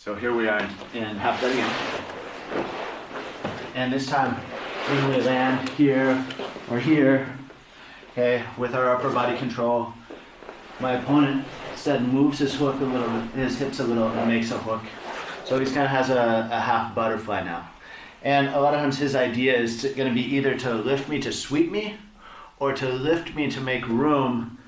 So here we are in half dead again. And this time when we land here or here, okay, with our upper body control, my opponent instead moves his hook a little, his hips a little, and makes a hook. So he kind of has a half butterfly now. And a lot of times his idea is going to be either to lift me to sweep me or to lift me to make room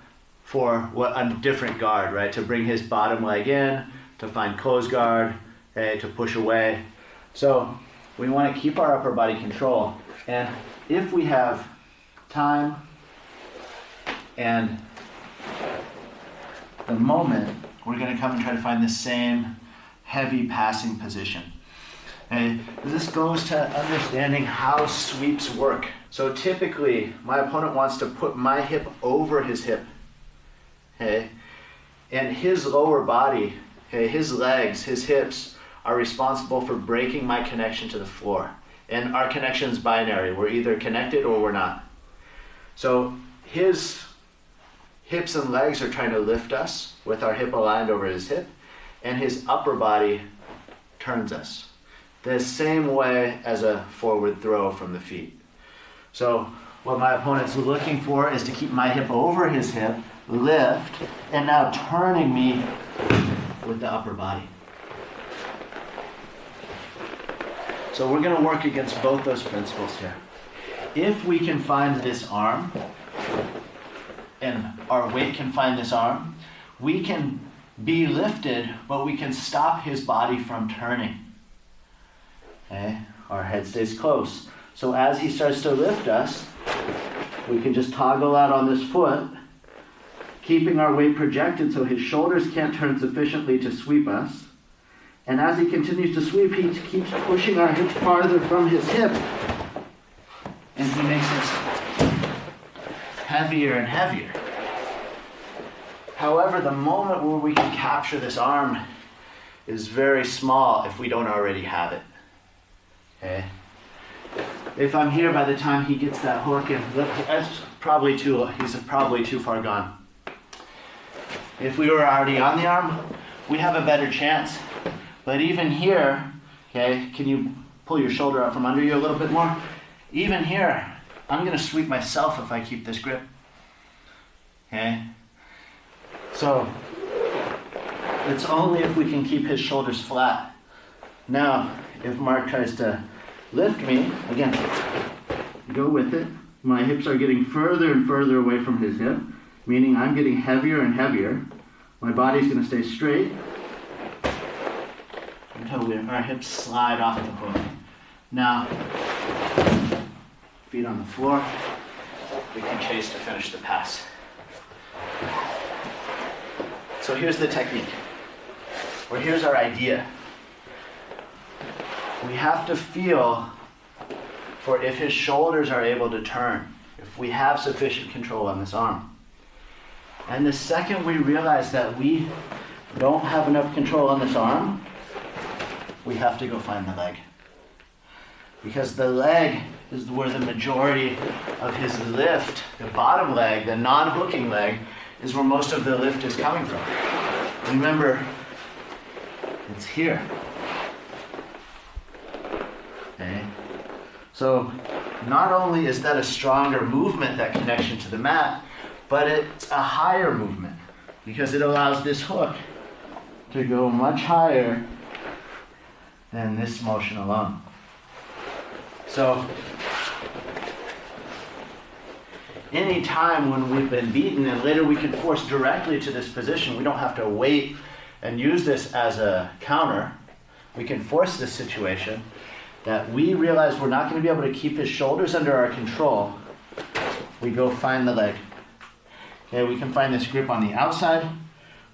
for a different guard, right? To bring his bottom leg in, to find close guard, okay, to push away. So we want to keep our upper body control. And if we have time and the moment, we're going to come and try to find the same heavy passing position. And this goes to understanding how sweeps work. So typically, my opponent wants to put my hip over his hip, okay? And his lower body, okay, his legs, his hips, are responsible for breaking my connection to the floor. And our connection is binary. We're either connected or we're not. So his hips and legs are trying to lift us with our hip aligned over his hip, and his upper body turns us the same way as a forward throw from the feet. So what my opponent's looking for is to keep my hip over his hip, lift, and now turning me with the upper body. So we're going to work against both those principles here. If we can find this arm, and our weight can find this arm, we can be lifted, but we can stop his body from turning. Okay, our head stays close. So as he starts to lift us, we can just toggle out on this foot, keeping our weight projected so his shoulders can't turn sufficiently to sweep us. And as he continues to sweep, he keeps pushing our hips farther from his hip. And he makes us heavier and heavier. However, the moment where we can capture this arm is very small if we don't already have it. Okay? If I'm here by the time he gets that hook, and he's probably too far gone. If we were already on the arm, we have a better chance. But even here, okay, can you pull your shoulder out from under you a little bit more? Even here, I'm going to sweep myself if I keep this grip. Okay? So, it's only if we can keep his shoulders flat. Now, if Mark tries to lift me, again, go with it. My hips are getting further and further away from his hip, meaning I'm getting heavier and heavier. My body's going to stay straight until our hips slide off the hook. Now, feet on the floor, we can chase to finish the pass. So here's the technique, or here's our idea. We have to feel for if his shoulders are able to turn, if we have sufficient control on this arm. And the second we realize that we don't have enough control on this arm, we have to go find the leg. Because the leg is where the majority of his lift, the bottom leg, the non-hooking leg, is where most of the lift is coming from. Remember, it's here. Okay? So not only is that a stronger movement, that connection to the mat, but it's a higher movement because it allows this hook to go much higher than this motion alone. So any time when we've been beaten and later we can force directly to this position, we don't have to wait and use this as a counter. We can force this situation that we realize we're not going to be able to keep his shoulders under our control. We go find the leg. Okay, we can find this grip on the outside.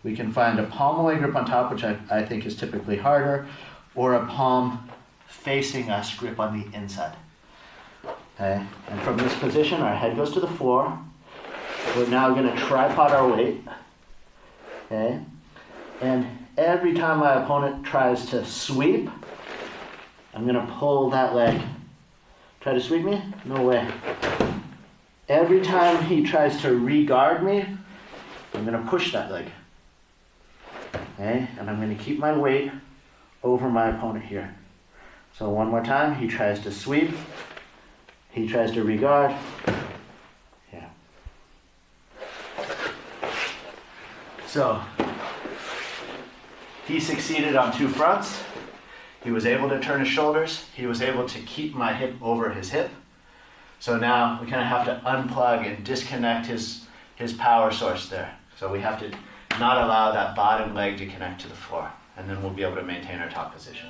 We can find a palm away grip on top, which I think is typically harder, or a palm facing us grip on the inside. Okay, and from this position, our head goes to the floor. We're now going to tripod our weight. Okay, and every time my opponent tries to sweep, I'm going to pull that leg. Try to sweep me? No way. Every time he tries to re-guard me, I'm going to push that leg. Okay, and I'm going to keep my weight over my opponent here. So one more time, he tries to sweep, he tries to regard. Yeah. So he succeeded on two fronts. He was able to turn his shoulders. He was able to keep my hip over his hip. So now we kind of have to unplug and disconnect his power source there. So we have to not allow that bottom leg to connect to the floor. And then we'll be able to maintain our top position.